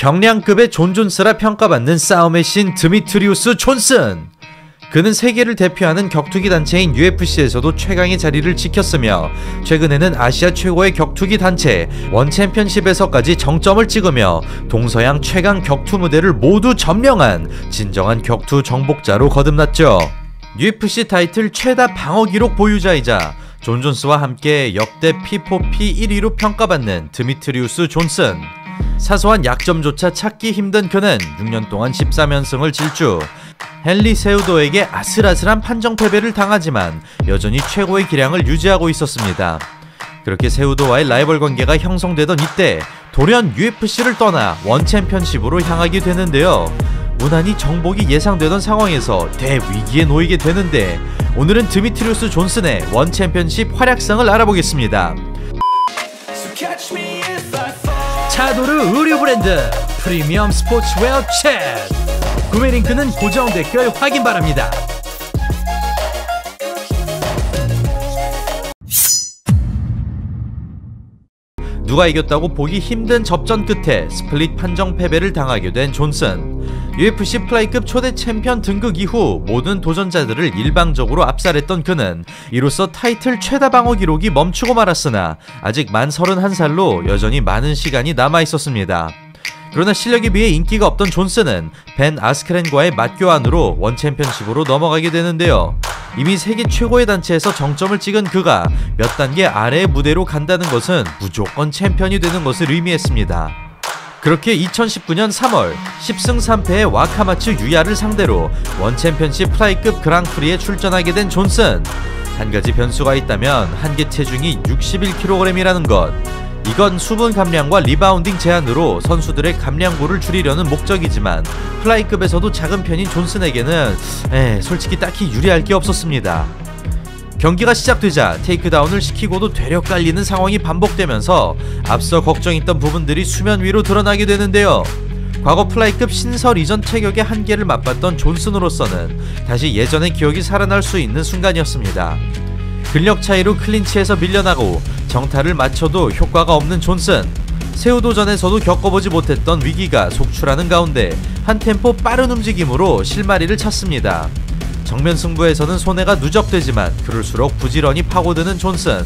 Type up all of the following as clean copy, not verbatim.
경량급의 존 존스라 평가받는 싸움의 신 드미트리우스 존슨. 그는 세계를 대표하는 격투기 단체인 UFC에서도 최강의 자리를 지켰으며 최근에는 아시아 최고의 격투기 단체 원챔피언십에서까지 정점을 찍으며 동서양 최강 격투 무대를 모두 점령한 진정한 격투 정복자로 거듭났죠. UFC 타이틀 최다 방어 기록 보유자이자 존 존스와 함께 역대 P4P 1위로 평가받는 드미트리우스 존슨. 사소한 약점조차 찾기 힘든 그는 6년 동안 13연승을 질주, 헨리 세우도에게 아슬아슬한 판정 패배를 당하지만 여전히 최고의 기량을 유지하고 있었습니다. 그렇게 세우도와의 라이벌 관계가 형성되던 이때 돌연 UFC를 떠나 원챔피언십으로 향하게 되는데요. 무난히 정복이 예상되던 상황에서 대위기에 놓이게 되는데 오늘은 드미트리우스 존슨의 원챔피언십 활약상을 알아보겠습니다. 차도르 의류 브랜드 프리미엄 스포츠웨어 챗. 구매 링크는 고정 댓글 확인 바랍니다. 누가 이겼다고 보기 힘든 접전 끝에 스플릿 판정 패배를 당하게 된 존슨. UFC 플라이급 초대 챔피언 등극 이후 모든 도전자들을 일방적으로 압살했던 그는 이로써 타이틀 최다 방어 기록이 멈추고 말았으나 아직 만 31살로 여전히 많은 시간이 남아있었습니다. 그러나 실력에 비해 인기가 없던 존슨은 벤 아스크렌과의 맞교환으로 원챔피언십으로 넘어가게 되는데요. 이미 세계 최고의 단체에서 정점을 찍은 그가 몇 단계 아래의 무대로 간다는 것은 무조건 챔피언이 되는 것을 의미했습니다. 그렇게 2019년 3월 10승 3패의 와카마츠 유야를 상대로 원챔피언십 플라이급 그랑프리에 출전하게 된 존슨. 한 가지 변수가 있다면 한계 체중이 61kg이라는 것. 이건 수분 감량과 리바운딩 제한으로 선수들의 감량고를 줄이려는 목적이지만 플라이급에서도 작은 편인 존슨에게는 솔직히 딱히 유리할 게 없었습니다. 경기가 시작되자 테이크다운을 시키고도 되려 깔리는 상황이 반복되면서 앞서 걱정했던 부분들이 수면 위로 드러나게 되는데요. 과거 플라이급 신설 이전 체격의 한계를 맛봤던 존슨으로서는 다시 예전의 기억이 살아날 수 있는 순간이었습니다. 근력 차이로 클린치에서 밀려나고 정타를 맞춰도 효과가 없는 존슨. 세우도전에서도 겪어보지 못했던 위기가 속출하는 가운데 한 템포 빠른 움직임으로 실마리를 찾습니다. 정면 승부에서는 손해가 누적되지만 그럴수록 부지런히 파고드는 존슨.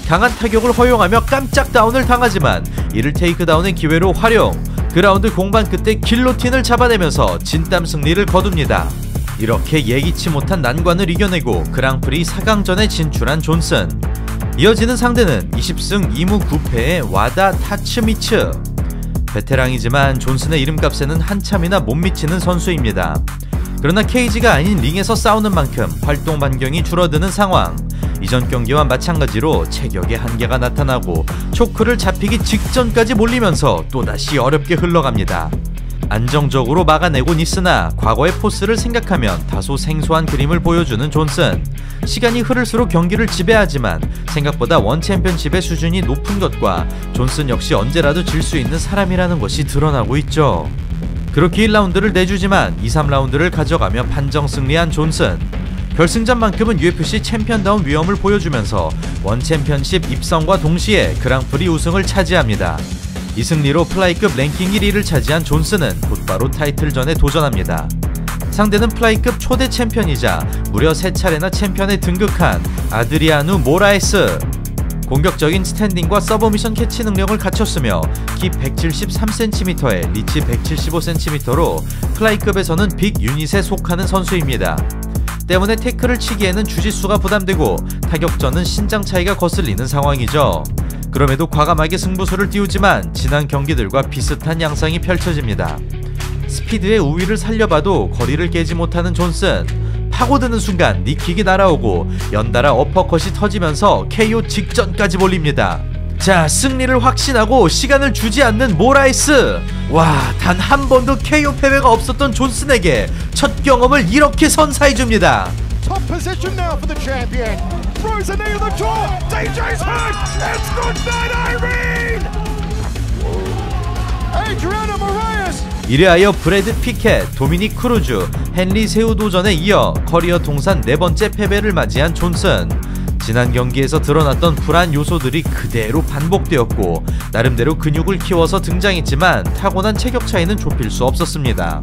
강한 타격을 허용하며 깜짝 다운을 당하지만 이를 테이크다운의 기회로 활용. 그 라운드 공반 끝에 길로틴을 잡아내면서 진땀 승리를 거둡니다. 이렇게 예기치 못한 난관을 이겨내고 그랑프리 4강전에 진출한 존슨. 이어지는 상대는 20승 2무 9패의 와다 타츠미츠. 베테랑이지만 존슨의 이름값에는 한참이나 못 미치는 선수입니다. 그러나 케이지가 아닌 링에서 싸우는 만큼 활동 반경이 줄어드는 상황. 이전 경기와 마찬가지로 체격의 한계가 나타나고 초크를 잡히기 직전까지 몰리면서 또다시 어렵게 흘러갑니다. 안정적으로 막아내곤 있으나 과거의 포스를 생각하면 다소 생소한 그림을 보여주는 존슨. 시간이 흐를수록 경기를 지배하지만 생각보다 원챔피언십의 수준이 높은 것과 존슨 역시 언제라도 질 수 있는 사람이라는 것이 드러나고 있죠. 그렇게 1라운드를 내주지만 2, 3라운드를 가져가며 판정 승리한 존슨. 결승전만큼은 UFC 챔피언다운 위엄을 보여주면서 원챔피언십 입성과 동시에 그랑프리 우승을 차지합니다. 이 승리로 플라이급 랭킹 1위를 차지한 존슨은 곧바로 타이틀전에 도전합니다. 상대는 플라이급 초대 챔피언이자 무려 3차례나 챔피언에 등극한 아드리아누 모라에스. 공격적인 스탠딩과 서브미션 캐치 능력을 갖췄으며 키 173cm에 리치 175cm로 플라이급에서는 빅 유닛에 속하는 선수입니다. 때문에 태클을 치기에는 주짓수가 부담되고 타격전은 신장 차이가 거슬리는 상황이죠. 그럼에도 과감하게 승부수를 띄우지만 지난 경기들과 비슷한 양상이 펼쳐집니다. 스피드의 우위를 살려봐도 거리를 깨지 못하는 존슨. 파고드는 순간 니킥이 날아오고 연달아 어퍼컷이 터지면서 KO 직전까지 몰립니다. 자, 승리를 확신하고 시간을 주지 않는 모라에스. 와, 단 한 번도 KO 패배가 없었던 존슨에게 첫 경험을 이렇게 선사해줍니다. Top position now for the champion. Throws a knee on the jaw. DJ's hurt. It's good night, Irene. Adriana Moraes. 이래하여 브래드 피켓, 도미닉 크루즈, 헨리 세우도전에 이어 커리어 통산 4번째 패배를 맞이한 존슨. 지난 경기에서 드러났던 불안 요소들이 그대로 반복되었고 나름대로 근육을 키워서 등장했지만 타고난 체격 차이는 좁힐 수 없었습니다.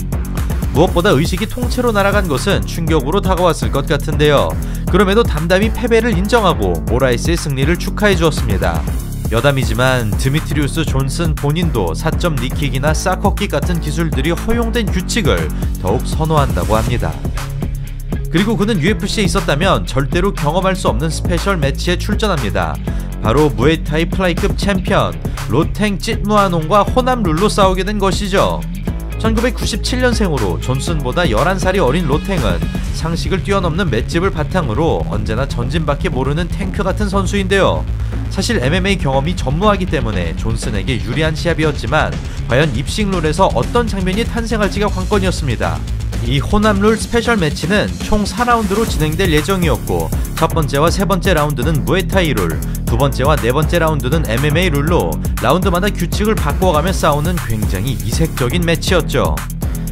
무엇보다 의식이 통째로 날아간 것은 충격으로 다가왔을 것 같은데요. 그럼에도 담담히 패배를 인정하고 모라이스의 승리를 축하해 주었습니다. 여담이지만 드미트리우스 존슨 본인도 4점 니킥이나 사커킥 같은 기술들이 허용된 규칙을 더욱 선호한다고 합니다. 그리고 그는 UFC에 있었다면 절대로 경험할 수 없는 스페셜 매치에 출전합니다. 바로 무에타이 플라이급 챔피언 로탱 찌무아농과 호남 룰로 싸우게 된 것이죠. 1997년생으로 존슨보다 11살이 어린 로탱은 상식을 뛰어넘는 맷집을 바탕으로 언제나 전진밖에 모르는 탱크 같은 선수인데요. 사실 MMA 경험이 전무하기 때문에 존슨에게 유리한 시합이었지만 과연 입식룰에서 어떤 장면이 탄생할지가 관건이었습니다. 이 호남룰 스페셜 매치는 총 4라운드로 진행될 예정이었고 첫 번째와 세 번째 라운드는 무에타이 룰, 두 번째와 네 번째 라운드는 MMA 룰로 라운드마다 규칙을 바꿔가며 싸우는 굉장히 이색적인 매치였죠.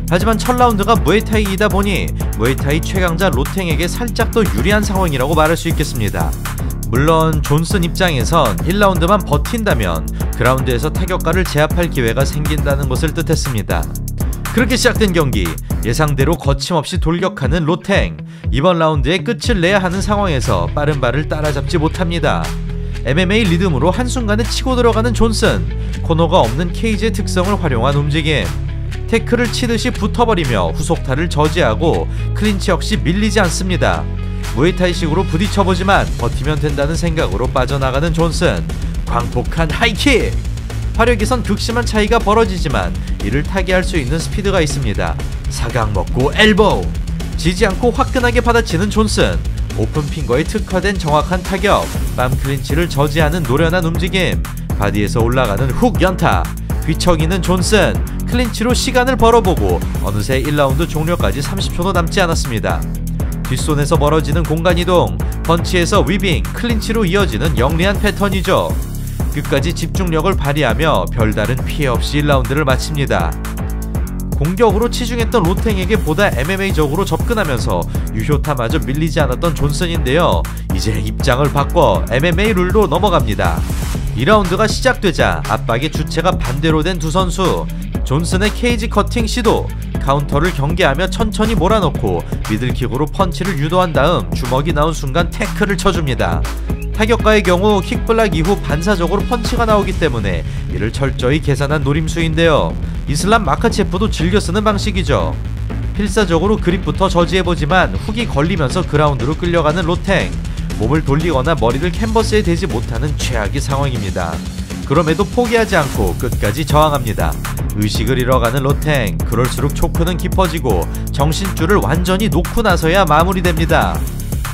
하지만 첫 라운드가 무에타이이다 보니 무에타이 최강자 로탱에게 살짝 더 유리한 상황이라고 말할 수 있겠습니다. 물론 존슨 입장에선 1라운드만 버틴다면 그 라운드에서 타격가를 제압할 기회가 생긴다는 것을 뜻했습니다. 그렇게 시작된 경기, 예상대로 거침없이 돌격하는 로탱. 이번 라운드에 끝을 내야 하는 상황에서 빠른 발을 따라잡지 못합니다. MMA 리듬으로 한순간에 치고 들어가는 존슨. 코너가 없는 케이지의 특성을 활용한 움직임. 태클을 치듯이 붙어버리며 후속타를 저지하고 클린치 역시 밀리지 않습니다. 무에타이식으로 부딪혀보지만 버티면 된다는 생각으로 빠져나가는 존슨. 광폭한 하이킥! 화력에선 극심한 차이가 벌어지지만 이를 타개할 수 있는 스피드가 있습니다. 사각 먹고 엘보우! 지지 않고 화끈하게 받아치는 존슨. 오픈핑거에 특화된 정확한 타격, 빰 클린치를 저지하는 노련한 움직임, 바디에서 올라가는 훅 연타, 뒤척이는 존슨. 클린치로 시간을 벌어보고 어느새 1라운드 종료까지 30초도 남지 않았습니다. 뒷손에서 멀어지는 공간이동, 펀치에서 위빙, 클린치로 이어지는 영리한 패턴이죠. 끝까지 집중력을 발휘하며 별다른 피해 없이 1라운드를 마칩니다. 공격으로 치중했던 로탱에게 보다 MMA적으로 접근하면서 유효타마저 밀리지 않았던 존슨인데요. 이제 입장을 바꿔 MMA 룰로 넘어갑니다. 2라운드가 시작되자 압박의 주체가 반대로 된 두 선수. 존슨의 케이지 커팅 시도, 카운터를 경계하며 천천히 몰아넣고 미들킥으로 펀치를 유도한 다음 주먹이 나온 순간 태클을 쳐줍니다. 타격가의 경우 킥블락 이후 반사적으로 펀치가 나오기 때문에 이를 철저히 계산한 노림수인데요. 이슬람 마카체프도 즐겨 쓰는 방식이죠. 필사적으로 그립부터 저지해보지만 훅이 걸리면서 그라운드로 끌려가는 로탱. 몸을 돌리거나 머리를 캔버스에 대지 못하는 최악의 상황입니다. 그럼에도 포기하지 않고 끝까지 저항합니다. 의식을 잃어가는 로탱. 그럴수록 초크는 깊어지고 정신줄을 완전히 놓고 나서야 마무리됩니다.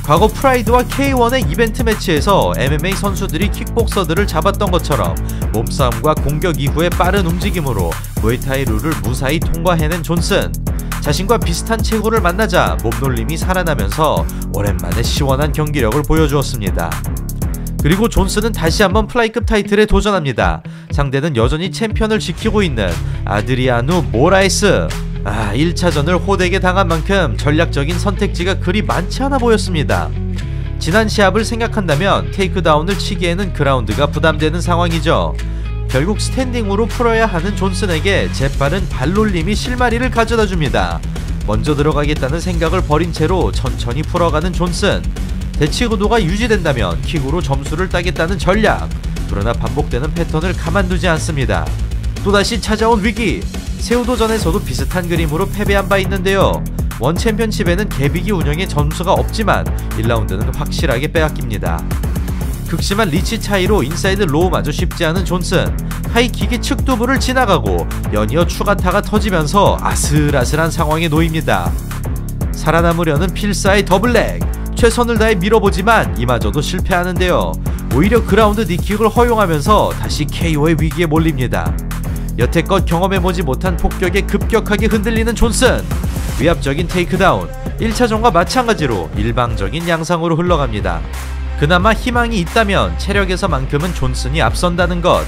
과거 프라이드와 K1의 이벤트 매치에서 MMA 선수들이 킥복서들을 잡았던 것처럼 몸싸움과 공격 이후의 빠른 움직임으로 무에타이 룰을 무사히 통과해낸 존슨. 자신과 비슷한 체구를 만나자 몸놀림이 살아나면서 오랜만에 시원한 경기력을 보여주었습니다. 그리고 존슨은 다시 한번 플라이급 타이틀에 도전합니다. 상대는 여전히 챔피언을 지키고 있는 아드리아누 모라이스. 1차전을 호되게 당한 만큼 전략적인 선택지가 그리 많지 않아 보였습니다. 지난 시합을 생각한다면 테이크다운을 치기에는 그라운드가 부담되는 상황이죠. 결국 스탠딩으로 풀어야 하는 존슨에게 재빠른 발놀림이 실마리를 가져다줍니다. 먼저 들어가겠다는 생각을 버린 채로 천천히 풀어가는 존슨. 대치구도가 유지된다면 킥으로 점수를 따겠다는 전략. 그러나 반복되는 패턴을 가만두지 않습니다. 또다시 찾아온 위기. 세우도전에서도 비슷한 그림으로 패배한 바 있는데요. 원 챔피언십에는 개비기 운영에 점수가 없지만 1라운드는 확실하게 빼앗깁니다. 극심한 리치 차이로 인사이드 로우마저 쉽지 않은 존슨. 하이킥의 측두부를 지나가고 연이어 추가타가 터지면서 아슬아슬한 상황에 놓입니다. 살아남으려는 필사의 더블렉. 최선을 다해 밀어보지만 이마저도 실패하는데요. 오히려 그라운드 니킥을 허용하면서 다시 KO의 위기에 몰립니다. 여태껏 경험해보지 못한 폭격에 급격하게 흔들리는 존슨. 위압적인 테이크다운. 1차전과 마찬가지로 일방적인 양상으로 흘러갑니다. 그나마 희망이 있다면 체력에서만큼은 존슨이 앞선다는 것.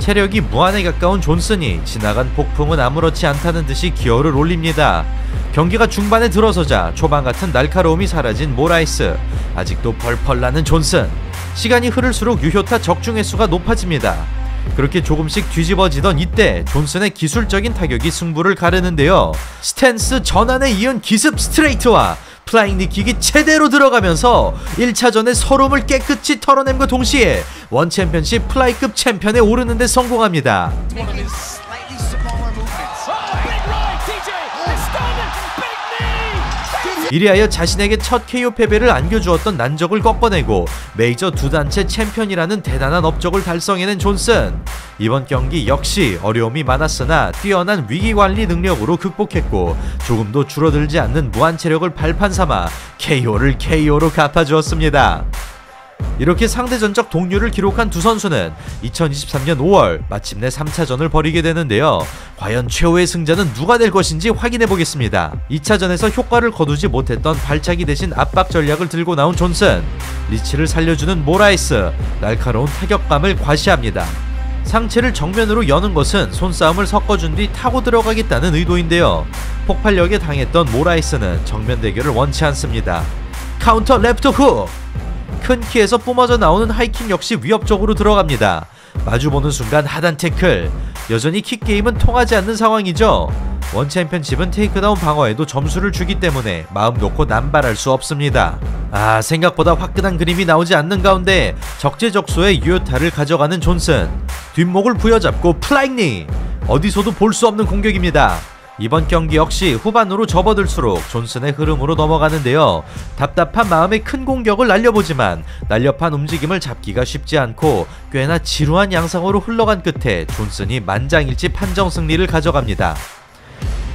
체력이 무한에 가까운 존슨이 지나간 폭풍은 아무렇지 않다는 듯이 기어를 올립니다. 경기가 중반에 들어서자 초반 같은 날카로움이 사라진 모라이스, 아직도 펄펄 나는 존슨. 시간이 흐를수록 유효타 적중 횟수가 높아집니다. 그렇게 조금씩 뒤집어지던 이때 존슨의 기술적인 타격이 승부를 가르는데요. 스탠스 전환에 이은 기습 스트레이트와 플라잉 니킥이 제대로 들어가면서 1차전의 서름을 깨끗이 털어냄과 동시에 원 챔피언십 플라이급 챔피언에 오르는 데 성공합니다. 이리하여 자신에게 첫 KO 패배를 안겨주었던 난적을 꺾어내고 메이저 두 단체 챔피언이라는 대단한 업적을 달성해낸 존슨. 이번 경기 역시 어려움이 많았으나 뛰어난 위기관리 능력으로 극복했고 조금도 줄어들지 않는 무한체력을 발판 삼아 KO를 KO로 갚아주었습니다. 이렇게 상대전적 동률을 기록한 두 선수는 2023년 5월 마침내 3차전을 벌이게 되는데요. 과연 최후의 승자는 누가 될 것인지 확인해보겠습니다. 2차전에서 효과를 거두지 못했던 발차기 대신 압박 전략을 들고 나온 존슨, 리치를 살려주는 모라이스, 날카로운 타격감을 과시합니다. 상체를 정면으로 여는 것은 손싸움을 섞어준 뒤 타고 들어가겠다는 의도인데요. 폭발력에 당했던 모라이스는 정면 대결을 원치 않습니다. 카운터 랩터 훅! 큰 키에서 뿜어져 나오는 하이킥 역시 위협적으로 들어갑니다. 마주보는 순간 하단 태클. 여전히 킥게임은 통하지 않는 상황이죠. 원 챔피언십은 테이크다운 방어에도 점수를 주기 때문에 마음 놓고 남발할 수 없습니다. 생각보다 화끈한 그림이 나오지 않는 가운데 적재적소의 유효타를 가져가는 존슨. 뒷목을 부여잡고 플라잉니. 어디서도 볼 수 없는 공격입니다. 이번 경기 역시 후반으로 접어들수록 존슨의 흐름으로 넘어가는데요. 답답한 마음에 큰 공격을 날려보지만 날렵한 움직임을 잡기가 쉽지 않고 꽤나 지루한 양상으로 흘러간 끝에 존슨이 만장일치 판정 승리를 가져갑니다.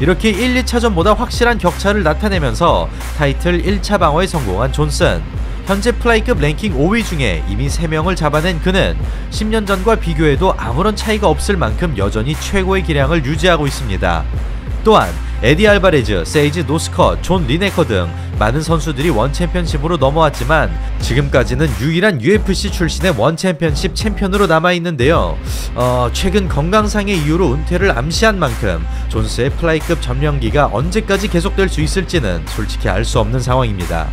이렇게 1, 2차전보다 확실한 격차를 나타내면서 타이틀 1차 방어에 성공한 존슨. 현재 플라이급 랭킹 5위 중에 이미 3명을 잡아낸 그는 10년 전과 비교해도 아무런 차이가 없을 만큼 여전히 최고의 기량을 유지하고 있습니다. 또한 에디 알바레즈, 세이지 노스컷, 존 리네커 등 많은 선수들이 원 챔피언십으로 넘어왔지만 지금까지는 유일한 UFC 출신의 원 챔피언십 챔피언으로 남아있는데요. 최근 건강상의 이유로 은퇴를 암시한 만큼 존스의 플라이급 점령기가 언제까지 계속될 수 있을지는 솔직히 알 수 없는 상황입니다.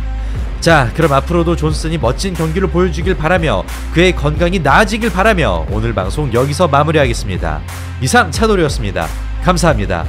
자, 그럼 앞으로도 존슨이 멋진 경기를 보여주길 바라며 그의 건강이 나아지길 바라며 오늘 방송 여기서 마무리하겠습니다. 이상 차돌이었습니다. 감사합니다.